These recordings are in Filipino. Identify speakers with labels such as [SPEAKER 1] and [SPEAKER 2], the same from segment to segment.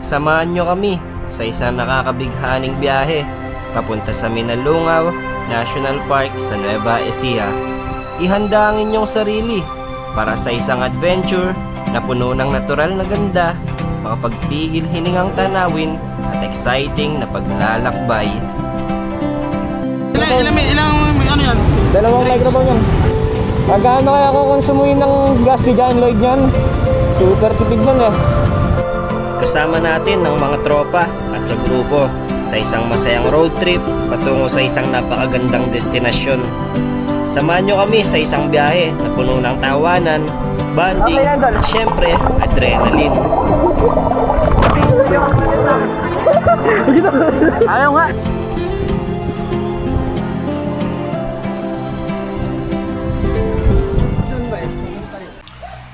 [SPEAKER 1] Samahan nyo kami sa isang nakakabighaning biyahe papunta sa Minalungaw National Park sa Nueva Ecija. Ihanda ang inyong sarili para sa isang adventure na puno ng natural na ganda, makapagpigil hiningang tanawin at exciting na paglalakbay.
[SPEAKER 2] Ilang ano yan?
[SPEAKER 3] Dalawang microphone yan. Magkano kaya ako konsumuin ng gas ni John Lloyd yan? Super tipid yan eh.
[SPEAKER 1] Kasama natin ng mga tropa at kagrupo sa isang masayang road trip patungo sa isang napakagandang destinasyon. Samahan nyo kami sa isang biyahe na puno ng tawanan, bonding, at syempre, adrenaline.
[SPEAKER 3] Ayaw nga.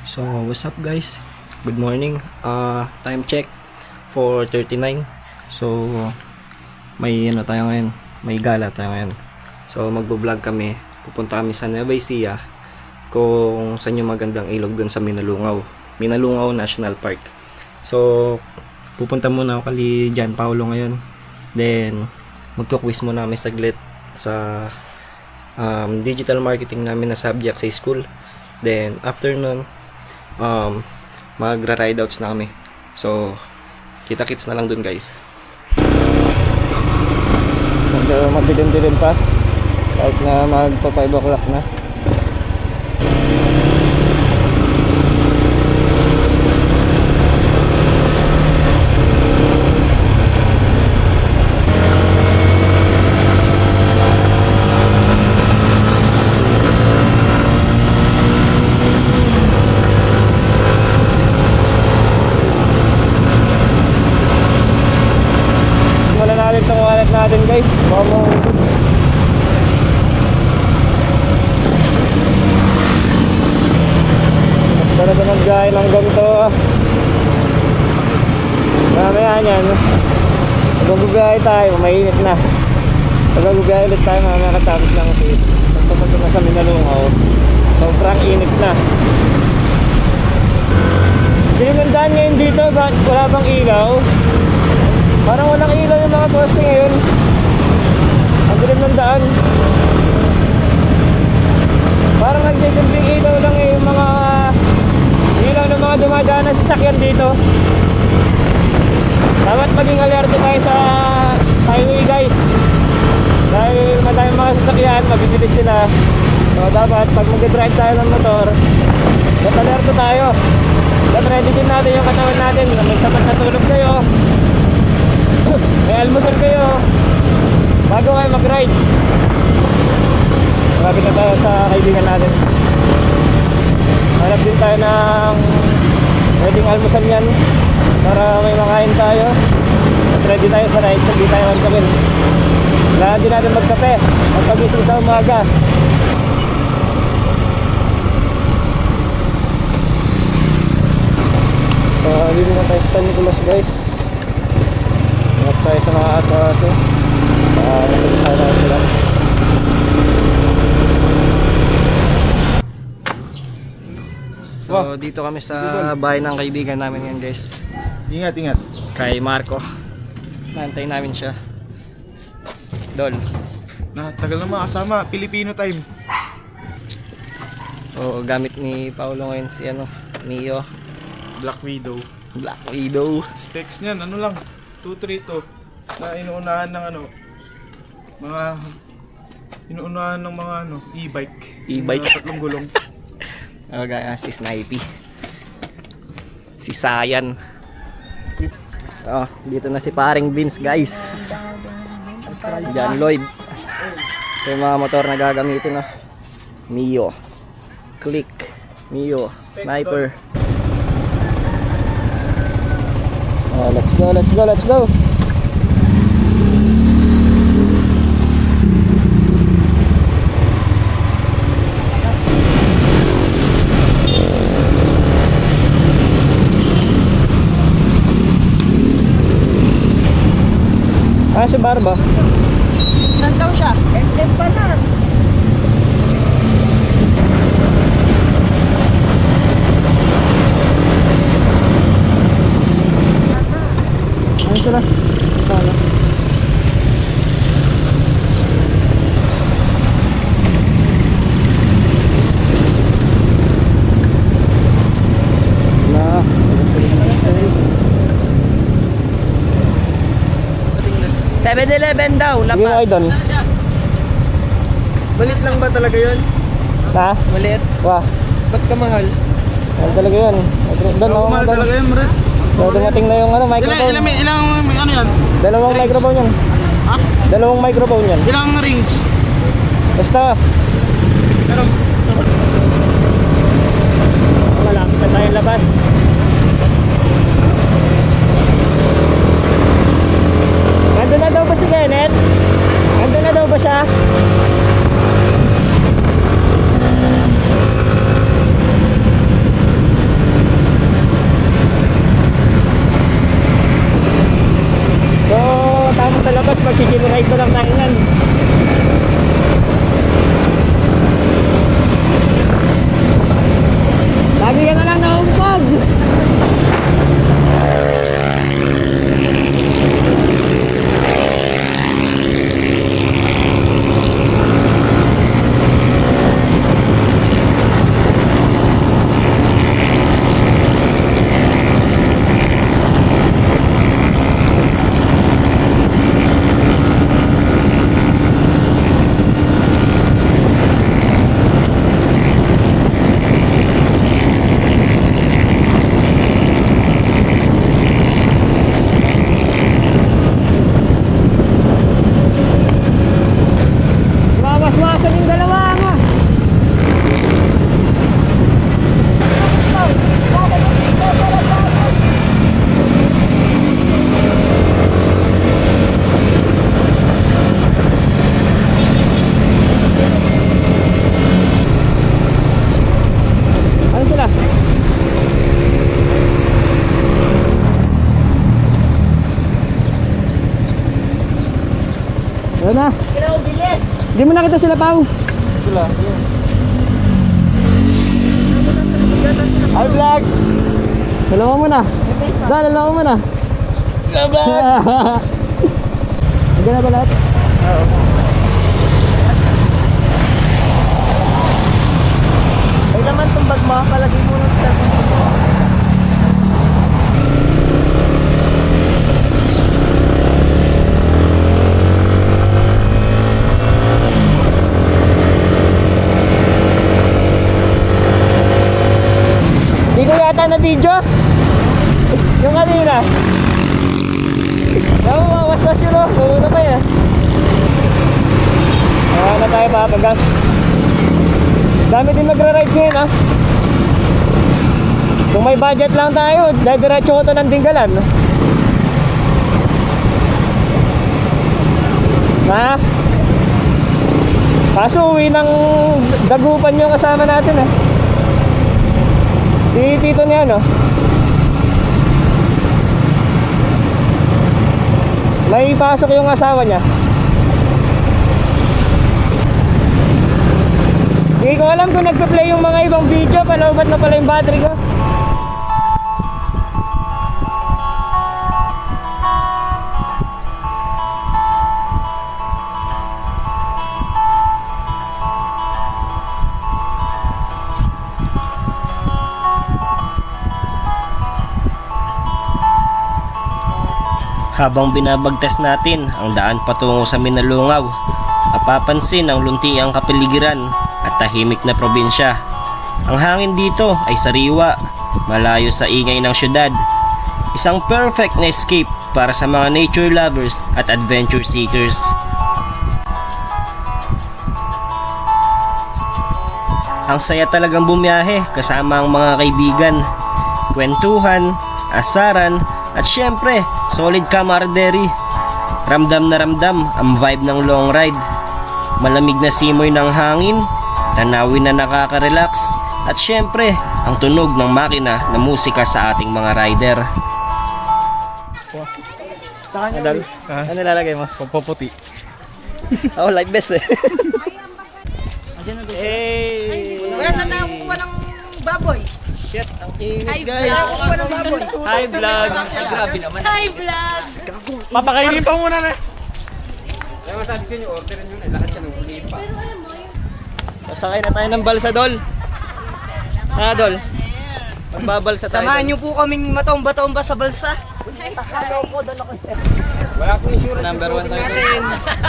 [SPEAKER 1] So, what's up guys? Good morning. Time check 4:39. So, may ano tayo ngayon, may gala tayo ngayon. So, magbo-vlog kami. Pupunta kami sa Nueva Ecija kung saan yung magandang ilog dun sa Minalungaw National Park. So, pupunta muna ako kay John Paulo ngayon. Then, magko-quiz muna kami saglit sa digital marketing namin na subject sa school. Then, after nun, magra-ride outs na kami. So, kita-kits na lang dun guys.
[SPEAKER 3] Medyo madilim-dilim pa. Kahit na magpa 5 o'clock na. Simulan natin itong wallet natin guys. Talaga ng biyahe ng ganito. Mamaya yan. Magbibiyahe tayo, mainit na. Magbibiyahe ulit tayo mamaya katapos lang kasi pagpapunta na sa Minalungaw, sobrang init na. Sinimandaan ngayon dito, bakit wala bang ilaw? Parang walang ilaw yung mga poste ngayon. Ang dilim ng daan. Parang nagsisilbing ilaw lang eh, yung mga ilaw ng mga dumadaan na sasakyan dito. Dapat maging alerto tayo sa highway guys, dahil madaming mga sasakyan, mabibilis sila. So dapat pag mag-drive tayo ng motor, dapat alerto tayo. Dapat ready din natin yung katawan natin. May sapat na tulog kayo, may almusal kayo bago kayo mag-ride. Marami na tayo sa kaibigan natin. Hanap din tayo ng pwedeng almusal yan para may makain tayo at ready tayo sa ride. Hindi tayo magkapin. Kailangan din natin magkape at pagising sa umaga. So dito na tayo sa San Nicolas guys. Ingat tayo sa mga aso-aso. Nasabisahan tayo sila.
[SPEAKER 1] So, dito kami sa bahay ng kaibigan namin yan guys.
[SPEAKER 2] Ingat, ingat.
[SPEAKER 1] Kay Marco. Naantay namin siya. Dol.
[SPEAKER 2] Tagal na makasama, Filipino time.
[SPEAKER 1] So, gamit ni Paulo ngayon si Mio.
[SPEAKER 2] Black Widow.
[SPEAKER 1] Black Widow.
[SPEAKER 2] Specs niyan, ano lang, 232. Na inuunahan ng mga e-bike.
[SPEAKER 1] E-bike.
[SPEAKER 2] Yung tatlong gulong.
[SPEAKER 1] Si Snipey. Si Sayan. Oh, dito na si paring Vince guys. John Lloyd. Ito yung mga motor na gagamitin Mio, Click, Mio, Sniper. Oh, let's go, let's go, let's go. Si Barba.
[SPEAKER 4] Saan daw siya? SM pa na. 7-Eleven daw,
[SPEAKER 3] Sige nga, idol.
[SPEAKER 2] Balit lang ba talaga yun?
[SPEAKER 3] Ha?
[SPEAKER 2] Maliit?
[SPEAKER 3] Wah.
[SPEAKER 2] Ba't ka mahal?
[SPEAKER 3] Yan talaga yun. Doon ako
[SPEAKER 2] Mahal talaga yun, bro.
[SPEAKER 3] So, dumating na yung microphone.
[SPEAKER 2] Ilang ano yan?
[SPEAKER 3] Dalawang microphone yan.
[SPEAKER 2] Ha?
[SPEAKER 3] Dalawang microphone yan.
[SPEAKER 2] Ilang rings?
[SPEAKER 3] Basta.
[SPEAKER 2] Pero,
[SPEAKER 3] Malapit na tayong labas. Nandun na daw ba si Kenneth? Nandun na daw ba siya? So, tama sa labas, mag-chill-ride na lang tayo nan. Lagi ka na lang naumpag. Wawas-wasan yung dalawa nga. Ano sila? Ano na? Hindi mo nakita sila, Pao.
[SPEAKER 2] sila.
[SPEAKER 3] Hi, vlog! Dalawa mo na. Dalawa mo na. Hindi na ba lahat?
[SPEAKER 4] Ay naman itong bag mo, palagay mo ng
[SPEAKER 3] Hindi ko yata na video. Yung kanina. Nawawas-was yun, oh. Pumunta pa yan. Na tayo papagas. Dami din magra-rides ngayon, ah. Kung may budget lang tayo, diretso ko to ng Dinggalan. Ha? Kaso uwi ng Dagupan yung kasama natin, eh. Si Tito niya, no? May pasok yung asawa niya. Hindi ko alam kung nagpa-play yung mga ibang video, palaubat na pala yung battery ko.
[SPEAKER 1] Habang binabagtas natin ang daan patungo sa Minalungaw, mapapansin ang luntiang kapaligiran at tahimik na probinsya. Ang hangin dito ay sariwa, malayo sa ingay ng syudad. Isang perfect na escape para sa mga nature lovers at adventure seekers. Ang saya talagang bumiyahe kasama ang mga kaibigan, kwentuhan, asaran, at syempre, solid camaraderie. Ramdam na ramdam ang vibe ng long ride. Malamig na simoy ng hangin, tanawin na nakaka-relax, at syempre, ang tunog ng makina na musika sa ating mga rider.
[SPEAKER 3] Adal, ano lalagay mo?
[SPEAKER 2] Pampaputi.
[SPEAKER 3] Oh, light vest eh. Hey!
[SPEAKER 4] Kaya saan tayo kukuha ng baboy?
[SPEAKER 3] Shit, ang init
[SPEAKER 4] Kaya
[SPEAKER 3] guys.
[SPEAKER 4] kukuha ng baboy.
[SPEAKER 3] Hi vlog.
[SPEAKER 5] Grabe naman. Hi, vlog!
[SPEAKER 3] Papakainin pa muna na. Sasakay na tayo ng balsa, Dol. Dol. Magbabalsa tayo.
[SPEAKER 4] Samahan niyo po kaming matomba-tomba sa balsa. Ayaw po, doon ako.
[SPEAKER 3] Wala pong insurance.
[SPEAKER 5] Number 1 tayo.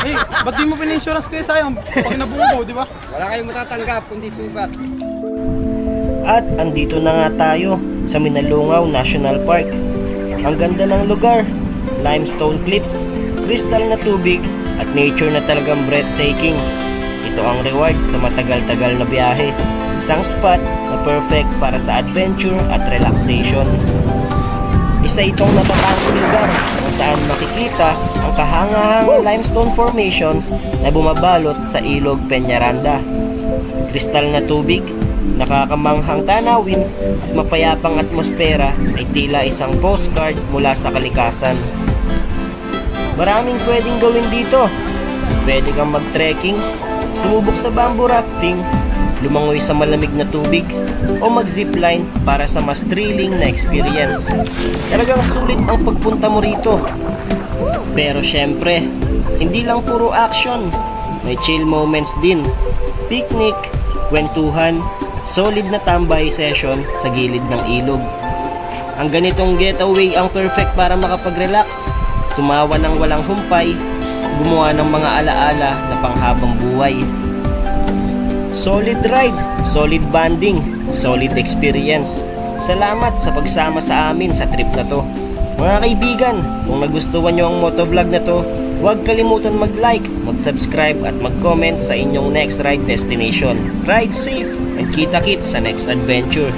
[SPEAKER 2] Eh, ba't di mo pina-insurance kuya? Sayang. Pag nabunggo, di ba?
[SPEAKER 3] Wala kayong matatanggap kundi sugat.
[SPEAKER 1] At andito na nga tayo sa Minalungaw National Park. Ang ganda ng lugar, limestone cliffs, crystal na tubig at nature na talagang breathtaking. Ito ang reward sa matagal-tagal na biyahe. Isang spot na perfect para sa adventure at relaxation. Isa itong natatanging lugar kung saan makikita ang kahangahangang limestone formations na bumabalot sa ilog Peñaranda. Kristal na tubig, nakakamanghang tanawin at mapayapang atmosfera ay tila isang postcard mula sa kalikasan. Maraming pwedeng gawin dito. Pwede kang mag-trekking, sumubok sa bamboo rafting, lumangoy sa malamig na tubig, o mag-zipline para sa mas thrilling na experience. Talagang sulit ang pagpunta mo rito. Pero syempre, hindi lang puro action. May chill moments din. Picnic, kwentuhan, at solid na tambay session sa gilid ng ilog. Ang ganitong getaway ang perfect para makapag-relax, tumawa ng walang humpay, gumawa ng mga alaala na panghabang buhay. Solid ride, solid bonding, solid experience. Salamat sa pagsama sa amin sa trip na to. Mga kaibigan, kung nagustuhan nyo ang motovlog na to, huwag kalimutan mag-like, mag-subscribe at mag-comment sa inyong next ride destination. Ride safe and kita-kits sa next adventure.